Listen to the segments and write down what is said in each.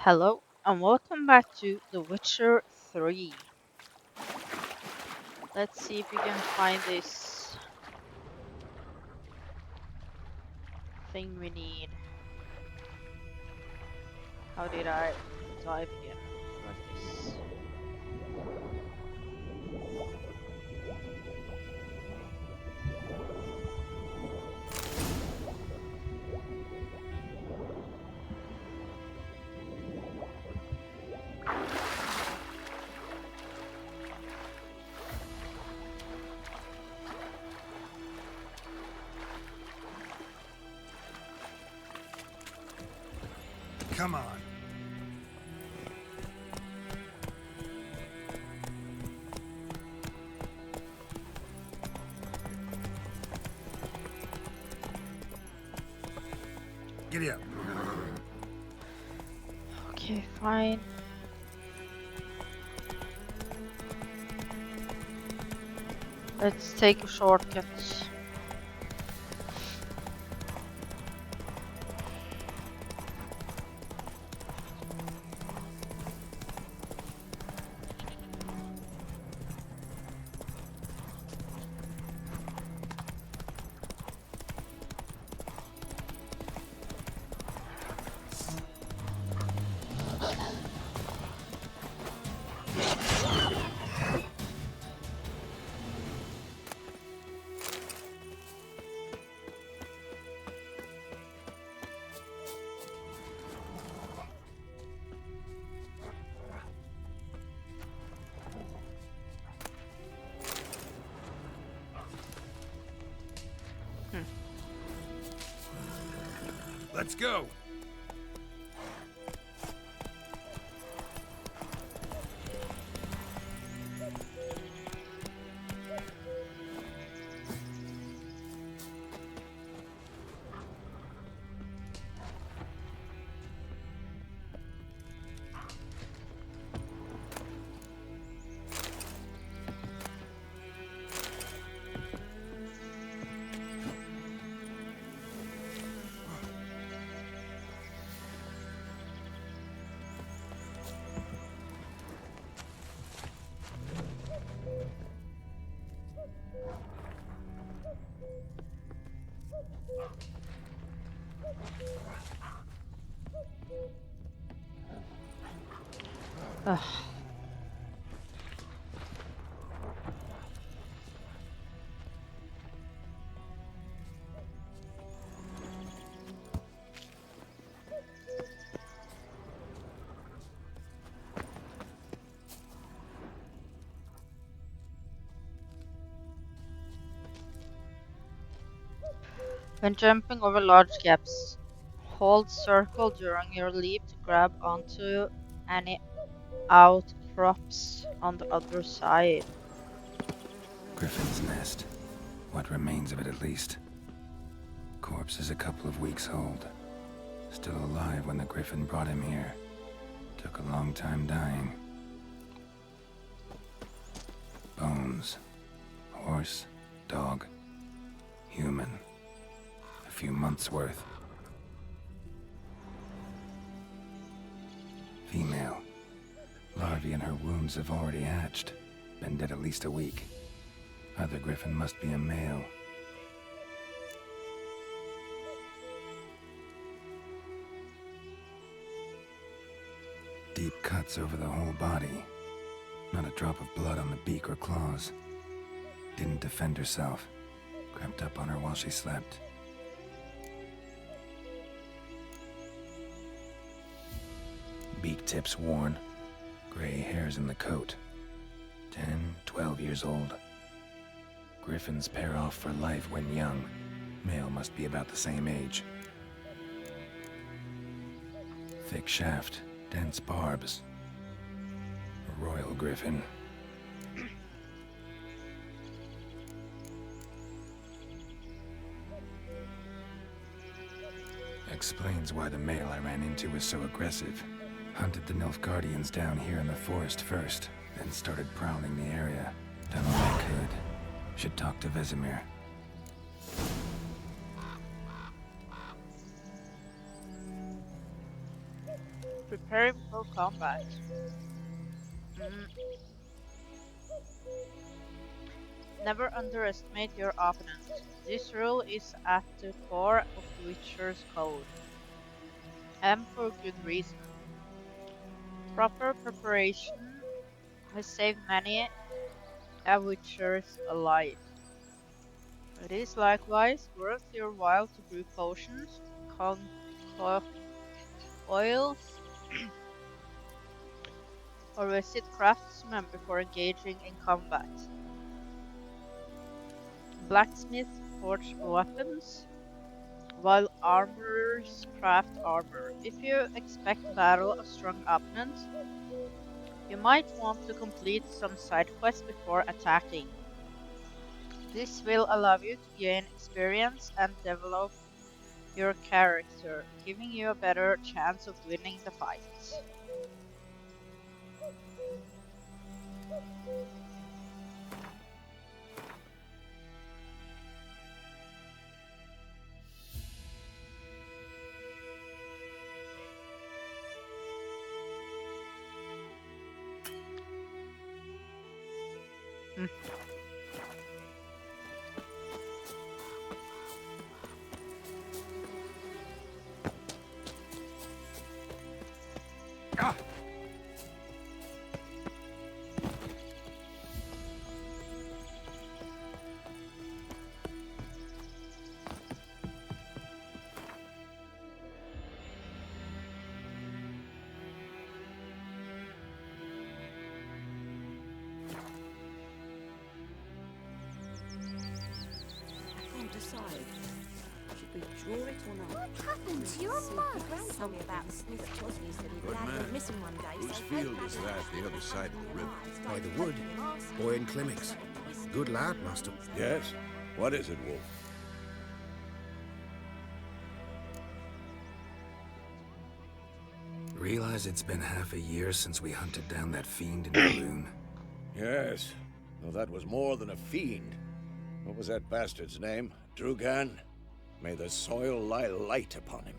Hello and welcome back to The Witcher 3. Let's see if we can find this thing we need. How did I dive again? Like this. Come on. Giddy up. Okay, fine. Let's take a shortcut. Hmm. Let's go. Ugh. When jumping over large gaps, hold circle during your leap to grab onto any outcrops on the other side. Griffin's nest. What remains of it, at least. Corpse is a couple of weeks old. Still alive when the Griffin brought him here. Took a long time dying. Bones. Horse, dog, human. A few months' worth. Female. Larvae in her wounds have already hatched. Been dead at least a week. Other Griffin must be a male. Deep cuts over the whole body. Not a drop of blood on the beak or claws. Didn't defend herself. Crept up on her while she slept. Beak tips worn. Gray hairs in the coat. 10, 12 years old. Griffins pair off for life when young. Male must be about the same age. Thick shaft, dense barbs. A royal griffin. Explains why the male I ran into was so aggressive. Hunted the Nilfgaardians down here in the forest first, then started prowling the area. Done all I could. Should talk to Vesemir. Preparing for combat. Mm, Never underestimate your opponent. This rule is at the core of the Witcher's code, and for good reason. Proper preparation has saved many a Witcher's life. It is likewise worth your while to brew potions, concoct oils, or visit craftsmen before engaging in combat. Blacksmiths forge weapons, while armorers craft armor. If you expect to battle a strong opponent, you might want to complete some side quests before attacking. This will allow you to gain experience and develop your character, giving you a better chance of winning the fight. Hmm. Ah! Can't decide. Should we draw it or not? What happened to your mug? Gran told me about Smith Chosney said his Good dad went man. missing one day. Whose so field Fred is had that, the other side of the river? By the wood. Boy in Climmix. Good lad, master. Yes? What is it, Wolf? Realize it's been half a year since we hunted down that fiend in Balloon. Yes. Well, that was more than a fiend. What was that bastard's name? Drugan? May the soil lie light upon him.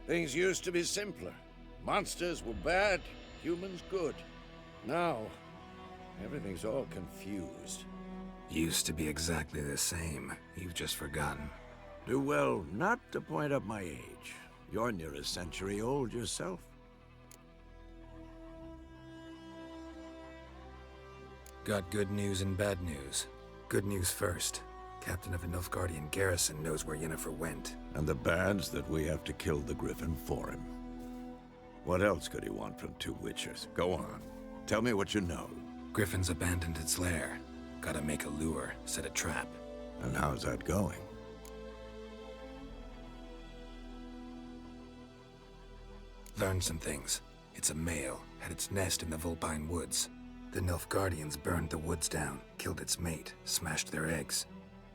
Things used to be simpler. Monsters were bad, humans good. Now, everything's all confused. Used to be exactly the same. You've just forgotten. Do well not to point up my age. You're near a century old yourself. Got good news and bad news. Good news first. Captain of the Nilfgaardian garrison knows where Yennefer went. And the bad's that we have to kill the Griffin for him. What else could he want from two Witchers? Go on. Tell me what you know. Griffin's abandoned its lair. Gotta make a lure, set a trap. And how's that going? Learned some things. It's a male, had its nest in the Vulpine Woods. The Nilfgaardians burned the woods down, killed its mate, smashed their eggs.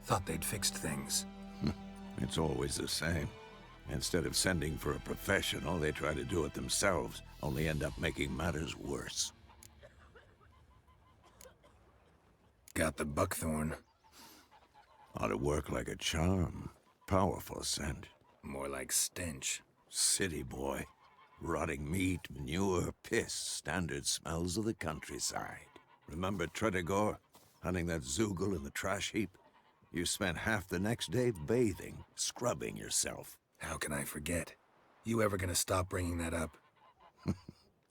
Thought they'd fixed things. It's always the same. Instead of sending for a professional, they try to do it themselves, only end up making matters worse. Got the buckthorn. Ought to work like a charm. Powerful scent. More like stench. City boy. Rotting meat, manure, piss, standard smells of the countryside. Remember Tretogor? Hunting that Zoogle in the trash heap? You spent half the next day bathing, scrubbing yourself. How can I forget? You ever gonna stop bringing that up?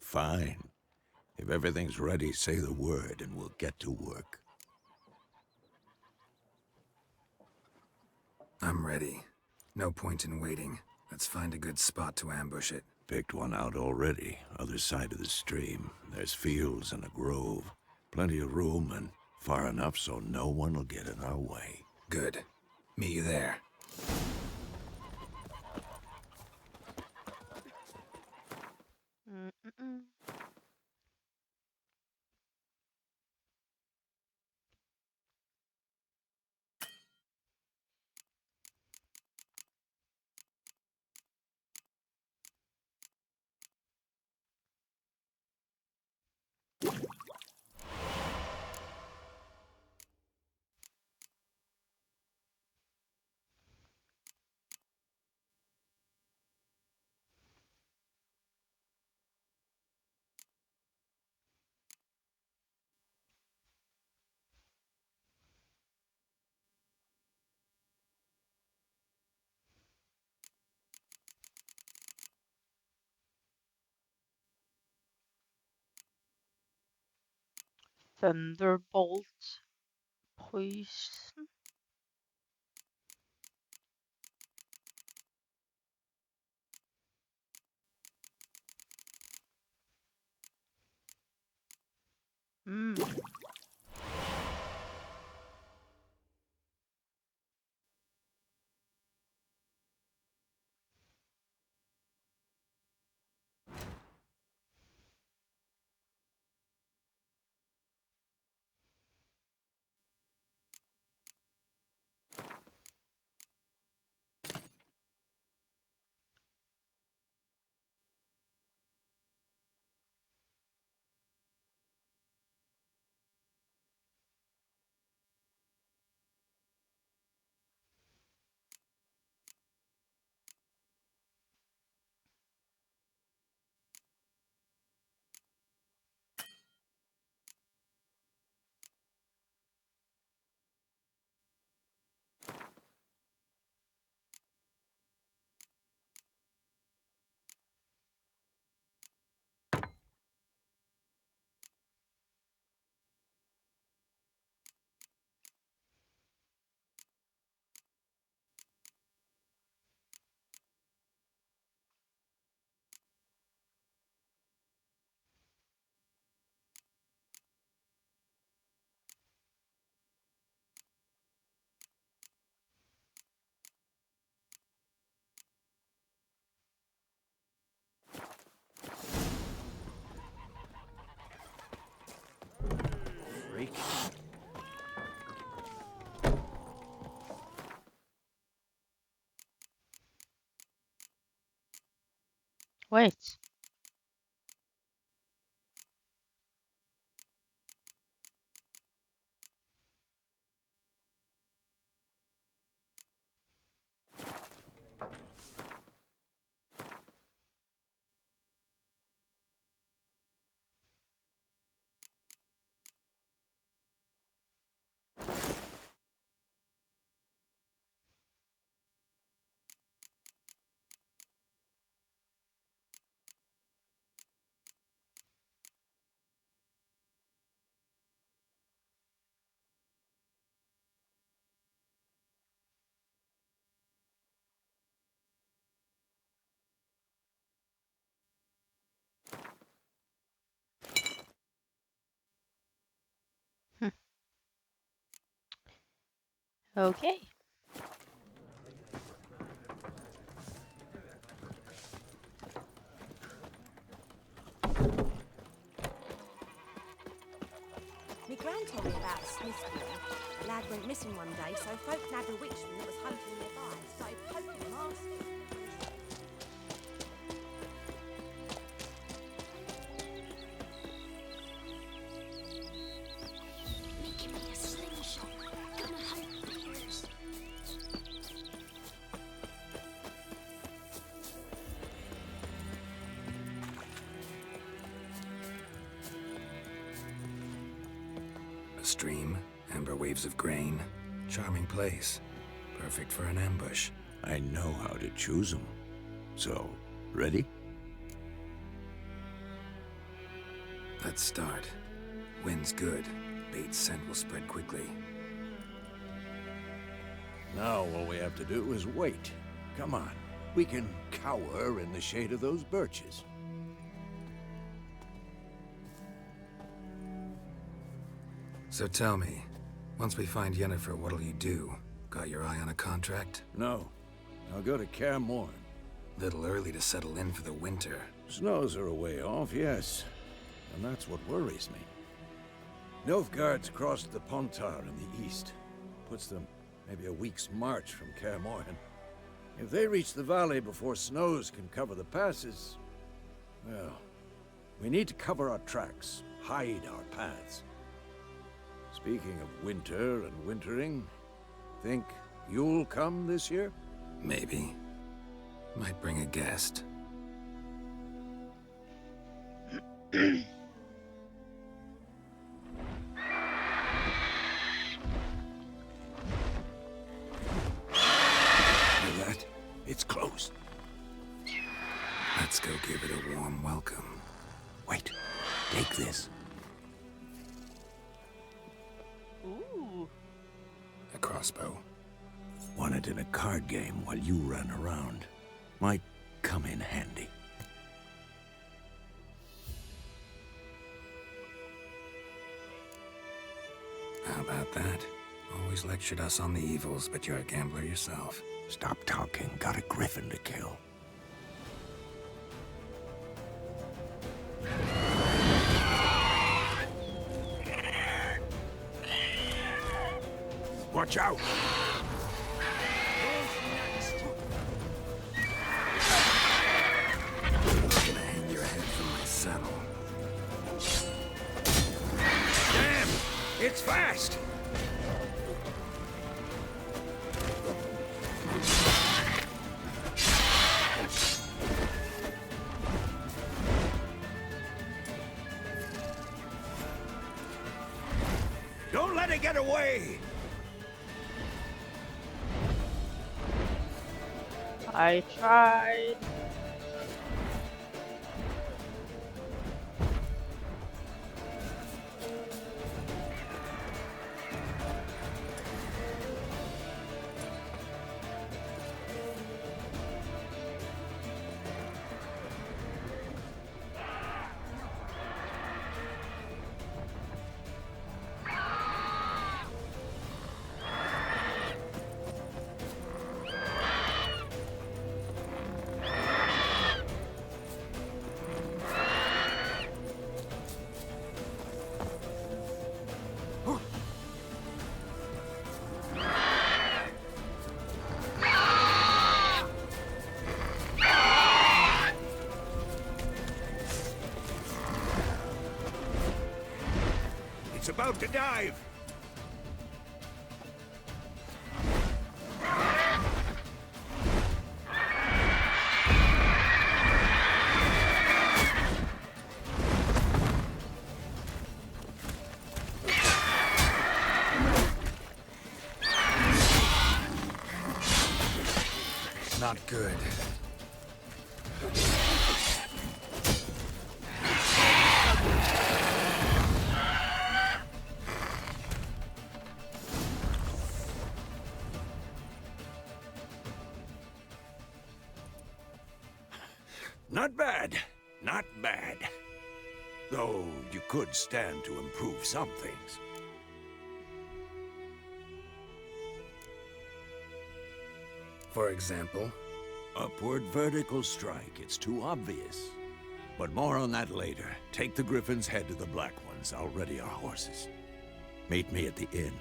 Fine. If everything's ready, say the word and we'll get to work. I'm ready. No point in waiting. Let's find a good spot to ambush it. Picked one out already, other side of the stream. There's fields and a grove. Plenty of room and far enough so no one will get in our way. Good. Meet you there. Mm-mm-mm. Thunderbolt poison. Hmm. Freak. Wait. Hmm. Okay. My gran told me about a Smithfield. Lad went missing one day, so folk nabbed a witchman that was hunting nearby and started poking him asking. Making me a slingshot. Gonna hunt bears. A stream, amber waves of grain. Charming place. Perfect for an ambush. I know how to choose them. So, ready? Let's start. Wind's good. Bait's scent will spread quickly. Now all we have to do is wait. Come on. We can cower in the shade of those birches. So tell me, once we find Yennefer, what'll you do? Got your eye on a contract? No. I'll go to Kaer Morhen. Little early to settle in for the winter. Snows are a way off, yes. And that's what worries me. Nilfgaard's crossed the Pontar in the east. Puts them maybe a week's march from Kaer Morhen. If they reach the valley before snows can cover the passes, well, we need to cover our tracks, hide our paths. Speaking of winter and wintering, think you'll come this year? Maybe. Might bring a guest. Hear that? It's close. Let's go give it a warm welcome. Wait, take this. a crossbow. Won it in a card game while you ran around. Might come in handy. How about that? Always lectured us on the evils, but you're a gambler yourself. Stop talking. Got a griffin to kill. Watch out! I'm gonna hang your head from my saddle. Damn! It's fast! Don't let it get away! I tried. It's about to dive! Not good. Not bad. Not bad. Though you could stand to improve some things. For example? Upward vertical strike. It's too obvious. But more on that later. Take the Griffin's head to the Black Ones. I'll ready our horses. Meet me at the inn.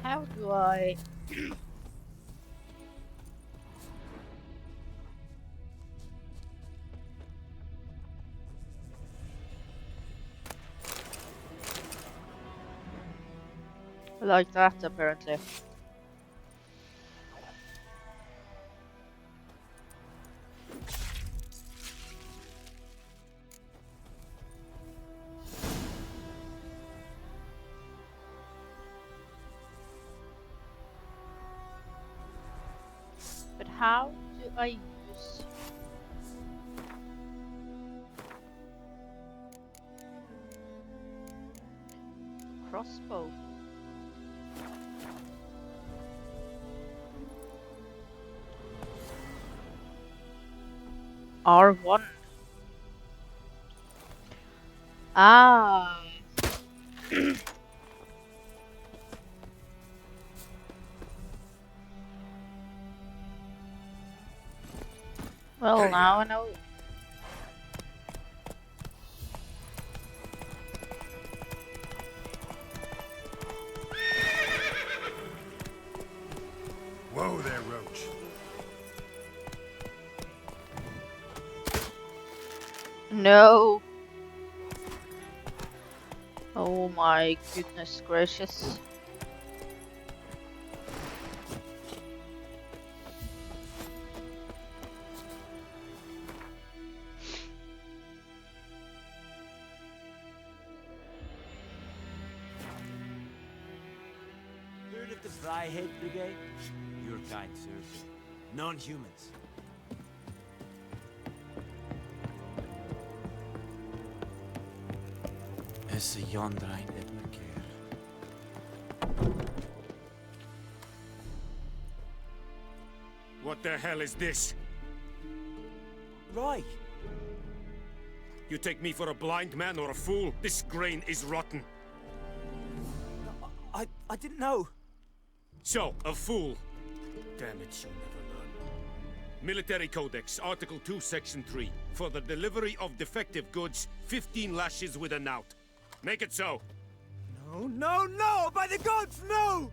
How do I... like that, apparently. But how do I use... crossbow? R1. Ah. Well, now I know. No. Oh my goodness gracious. Heard of the Fryhead Brigade? Your kind, sir. Non-humans. Esse Jondrain et Merkeer. What the hell is this? Roy! You take me for a blind man or a fool? This grain is rotten. I didn't know. So, a fool. Damn it, you'll never learn. Military Codex, Article 2, Section 3. For the delivery of defective goods, 15 lashes with a knout. Make it so. No, no, no! By the gods, no!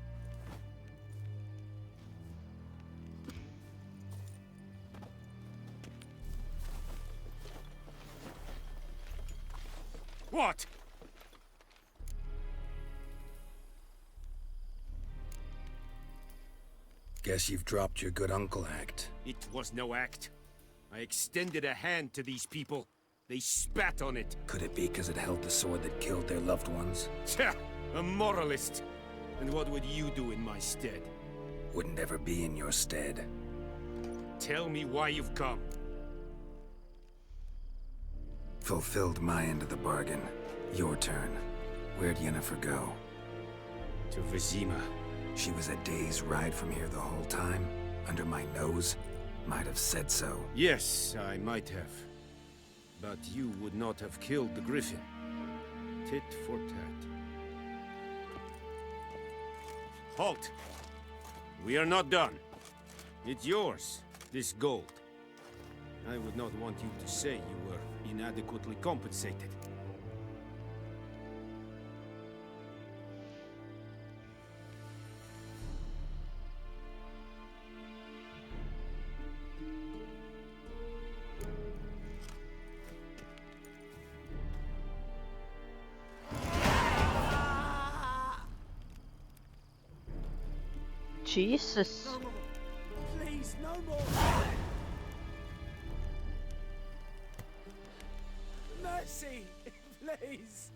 What? Guess you've dropped your good uncle act. It was no act. I extended a hand to these people. They spat on it. Could it be because it held the sword that killed their loved ones? Tja, a moralist. And what would you do in my stead? Wouldn't ever be in your stead. Tell me why you've come. Fulfilled my end of the bargain. Your turn. Where'd Yennefer go? To Vizima. She was a day's ride from here the whole time? Under my nose? Might have said so. Yes, I might have. But you would not have killed the Griffin. Tit for tat. Halt! We are not done. It's yours, this gold. I would not want you to say you were inadequately compensated. Jesus. No more. Please, no more. Mercy, please.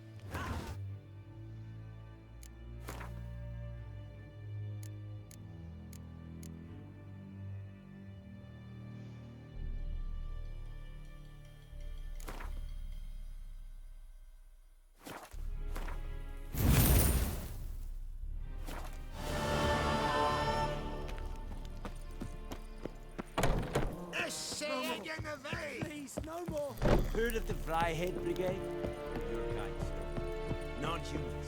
Please, no more. Heard of the Fryhead Brigade? Your kind, sir. Non-humans.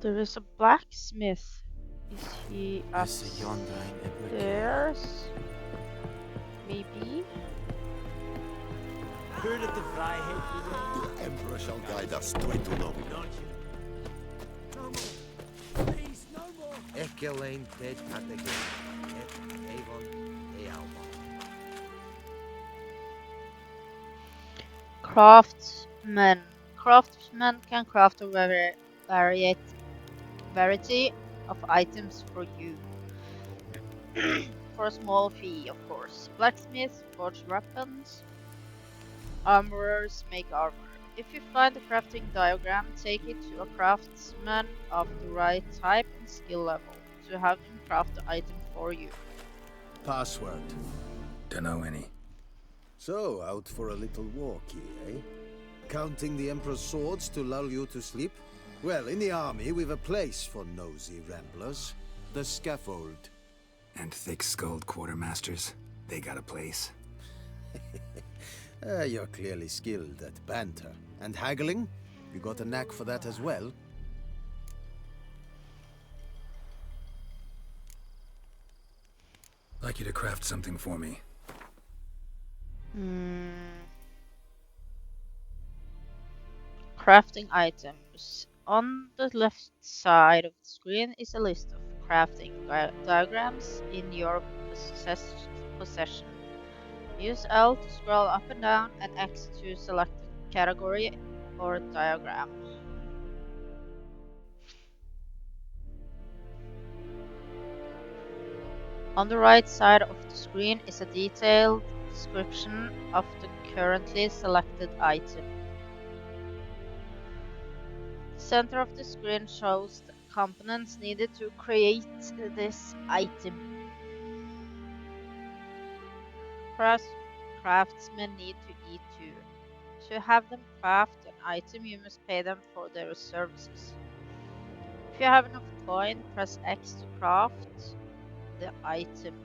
There is a blacksmith. Is he Esse Jondrain et Merkeer. upstairs? Maybe? Heard of the Fryhead Brigade? The Emperor shall guide us to Etuno. Non-humans. No more. Please, no more. Ekelain ped ategen, et avon ealma. Craftsman. Craftsman can craft a variety of items for you. For a small fee, of course. Blacksmiths forge weapons. Armorers make armor. If you find a crafting diagram, take it to a craftsman of the right type and skill level to have them craft the item for you. Password. Dunno any. So, out for a little walkie, eh? Counting the Emperor's swords to lull you to sleep? Well, in the army, we've a place for nosy ramblers. The scaffold. And thick-skulled quartermasters. They got a place. You're clearly skilled at banter. And haggling? You got a knack for that as well? Like you to craft something for me. Crafting items. On the left side of the screen is a list of crafting diagrams in your possession. Use L to scroll up and down and X to select a category or diagram. On the right side of the screen is a detailed description of the currently selected item. The center of the screen shows the components needed to create this item. Craftsmen need to eat too. To have them craft an item, you must pay them for their services. If you have enough coin, press X to craft the item.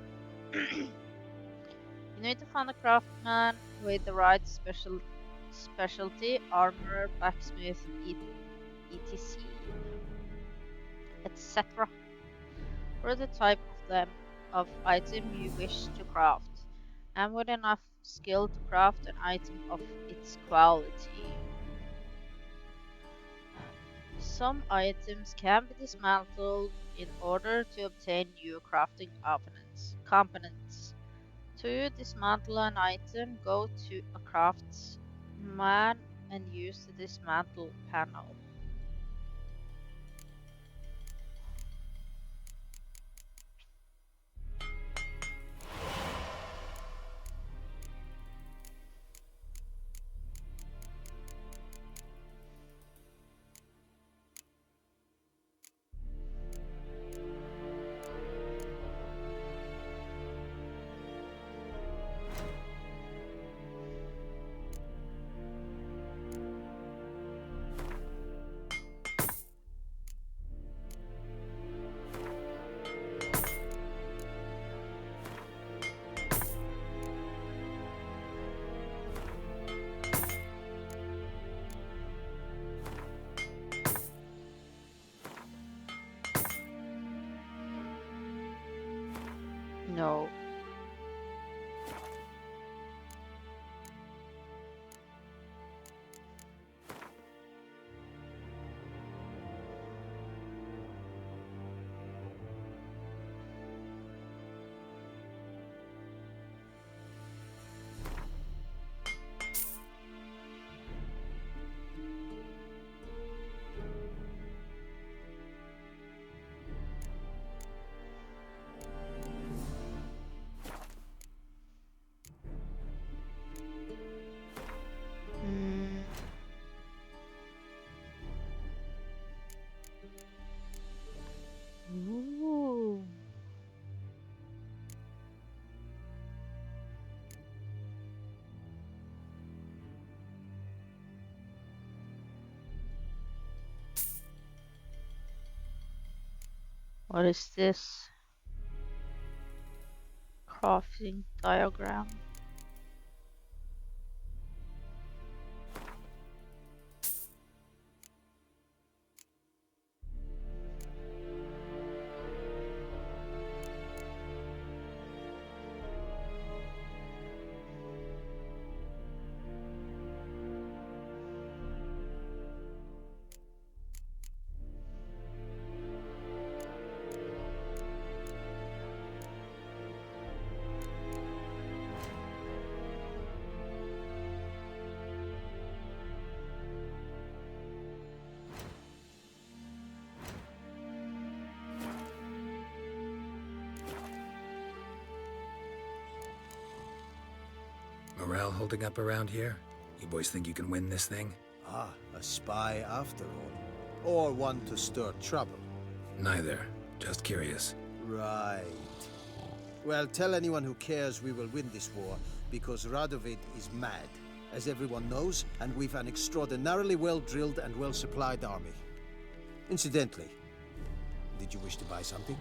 You need to find a craftsman with the right specialty, armorer, blacksmith, etc. etc. for the type of item you wish to craft, and with enough skill to craft an item of its quality. Some items can be dismantled in order to obtain new crafting components. To dismantle an item, go to a craftsman and use the dismantle panel. No. Ooh. What is this? Crafting diagram. Morale holding up around here? You boys think you can win this thing? Ah, a spy after all. Or one to stir trouble. Neither. Just curious. Right. Well, tell anyone who cares we will win this war, because Radovid is mad, as everyone knows, and we've an extraordinarily well-drilled and well-supplied army. Incidentally, did you wish to buy something?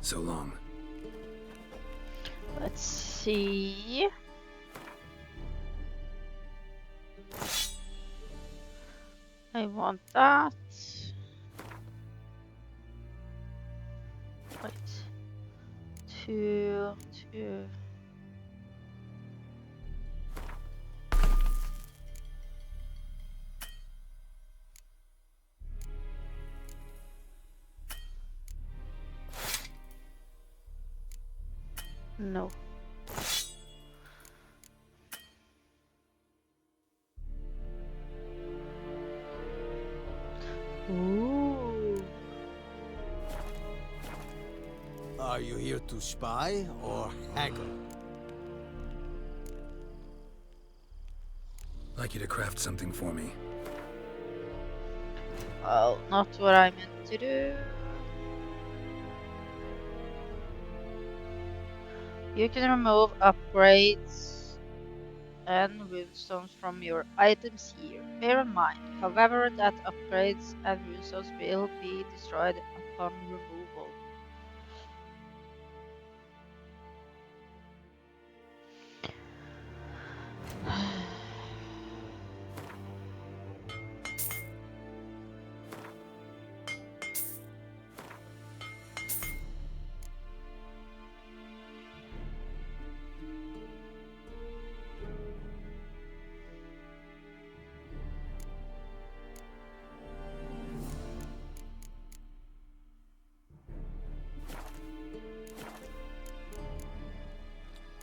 So long. Let's see. I want that. Wait. Two. No. Ooh. Are you here to spy or haggle? I'd like you to craft something for me. Well, not what I meant to do. You can remove upgrades and runestones from your items here. Bear in mind, however, that upgrades and runestones will be destroyed upon removal.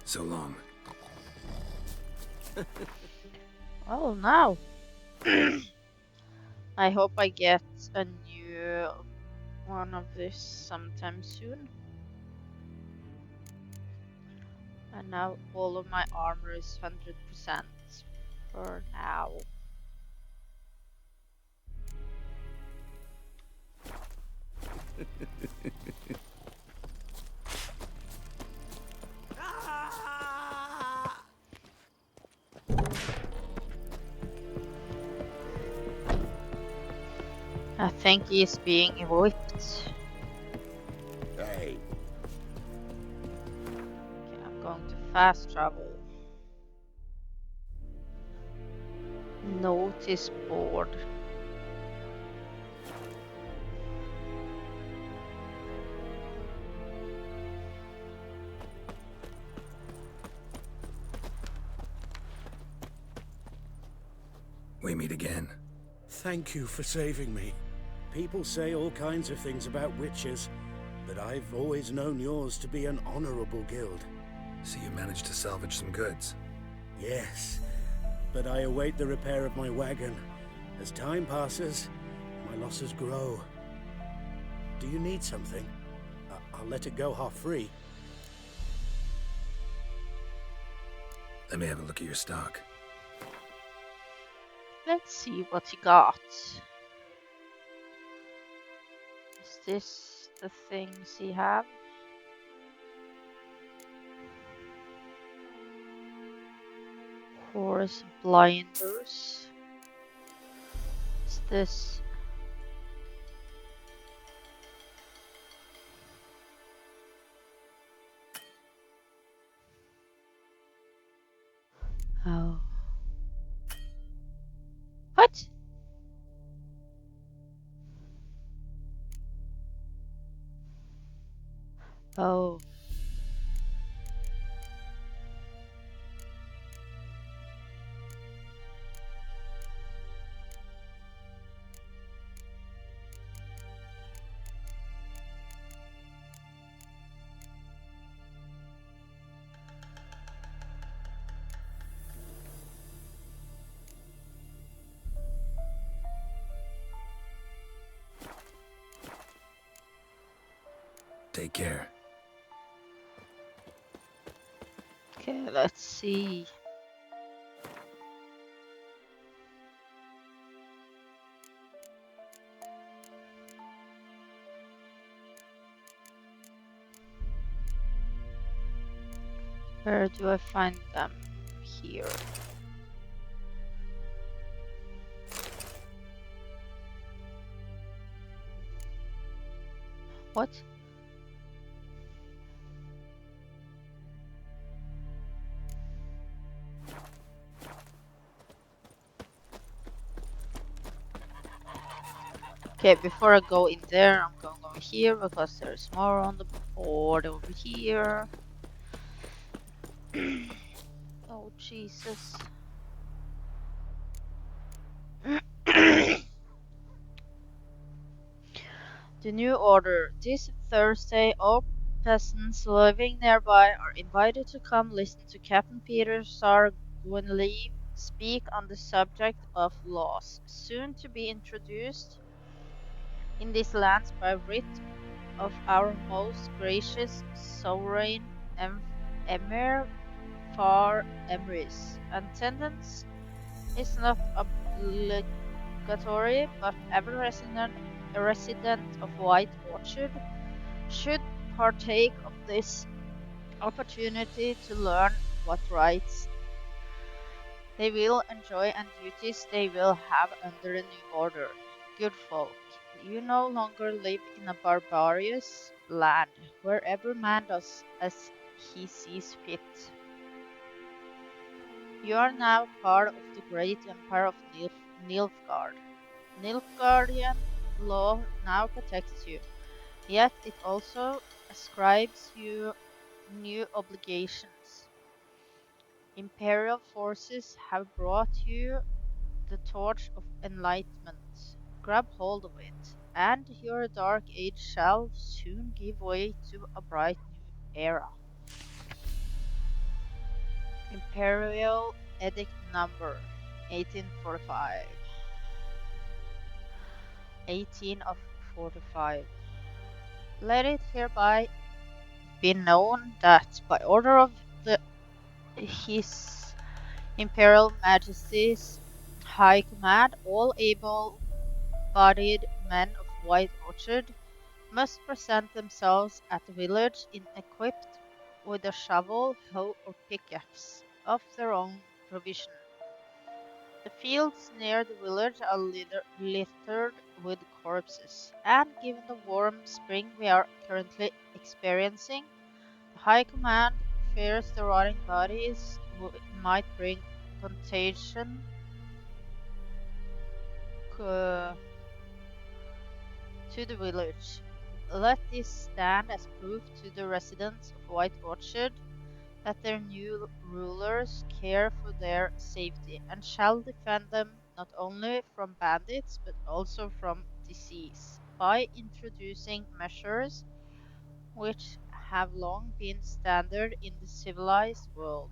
So long. Well, now. I hope I get a new one of this sometime soon. And now all of my armor is 100% for now. I think he's being whipped. Hey. Okay, I'm going to fast travel. Notice board. We meet again. Thank you for saving me. People say all kinds of things about witches, but I've always known yours to be an honorable guild. So you managed to salvage some goods. Yes, but I await the repair of my wagon. As time passes, my losses grow. Do you need something? I'll let it go half-free. Let me have a look at your stock. Let's see what he got. Is this the things he have? Horse blinders. Is this? Oh. What? Oh. Take care. Okay, let's see. Where do I find them? Here. What? Okay, before I go in there, I'm going over here because there's more on the board over here. Oh, Jesus. The new order. This Thursday, peasants living nearby are invited to come listen to Captain Peter Sar Gwynleave speak on the subject of laws, soon to be introduced in these lands by writ of our most gracious sovereign Emir Far Emrys. Attendance is not obligatory, but every resident of White Orchard should partake of this opportunity to learn what rights they will enjoy and duties they will have under the new order. Good folk, you no longer live in a barbarous land where every man does as he sees fit. You are now part of the great empire of Nilfgaard. Nilfgaardian law now protects you, yet it also ascribes you new obligations. Imperial forces have brought you the torch of enlightenment. Grab hold of it, and your dark age shall soon give way to a bright new era. Imperial Edict Number 1845. 18 of 45. Let it hereby be known that by order of His Imperial Majesty's High Command, all able-bodied men of White Orchard must present themselves at the village equipped with a shovel, hoe, or pickaxe of their own provision. The fields near the village are littered with corpses, and given the warm spring we are currently experiencing, the High Command fears the rotting bodies might bring contagion to the village. Let this stand as proof to the residents of White Orchard that their new rulers care for their safety and shall defend them not only from bandits but also from disease by introducing measures which have long been standard in the civilized world.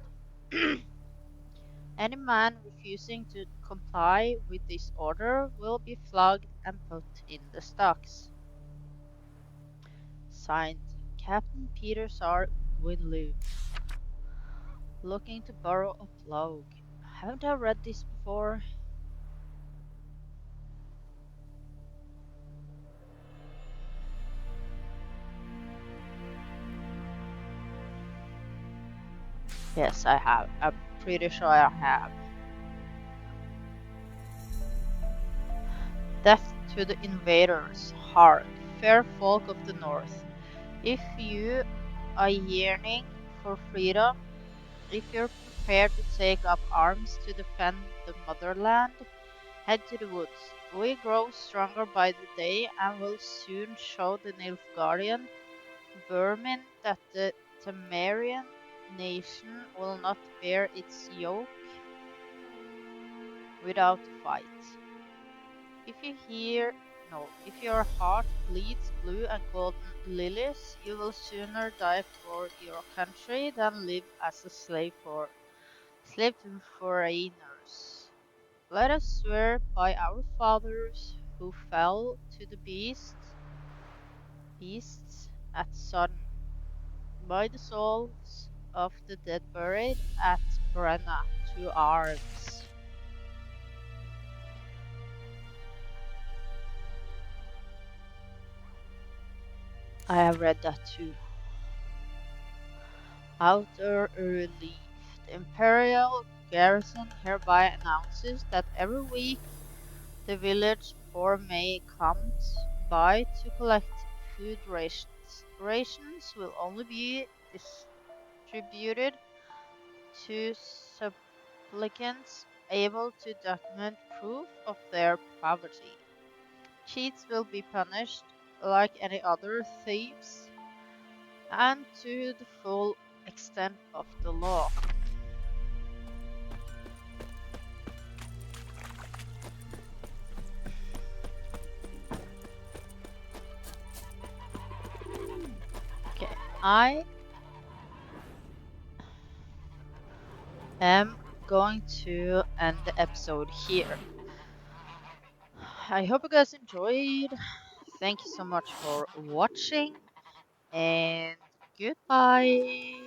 Any man refusing to comply with this order will be flogged and put in the stocks. Signed, Captain Peter Sar Gwynleave. Looking to borrow a plough. Haven't I read this before? Yes, I have. I'm pretty sure I have. Death to the invaders. Hark, fair folk of the north. If you are yearning for freedom, if you're prepared to take up arms to defend the motherland, head to the woods. We grow stronger by the day and will soon show the Nilfgaardian vermin that the Temerian nation will not bear its yoke without fight. If your heart bleeds blue and golden lilies, you will sooner die for your country than live as a slave to foreigners. Let us swear by our fathers who fell to the beasts at Sodden, by the souls of the dead buried at Brenna, to arms. I have read that too. Outer relief. The Imperial Garrison hereby announces that every week the village poor may come by to collect food rations. Rations will only be distributed to supplicants able to document proof of their poverty. Cheats will be punished like any other thieves and to the full extent of the law. Okay, I am going to end the episode here. I hope you guys enjoyed. Thank you so much for watching, and goodbye.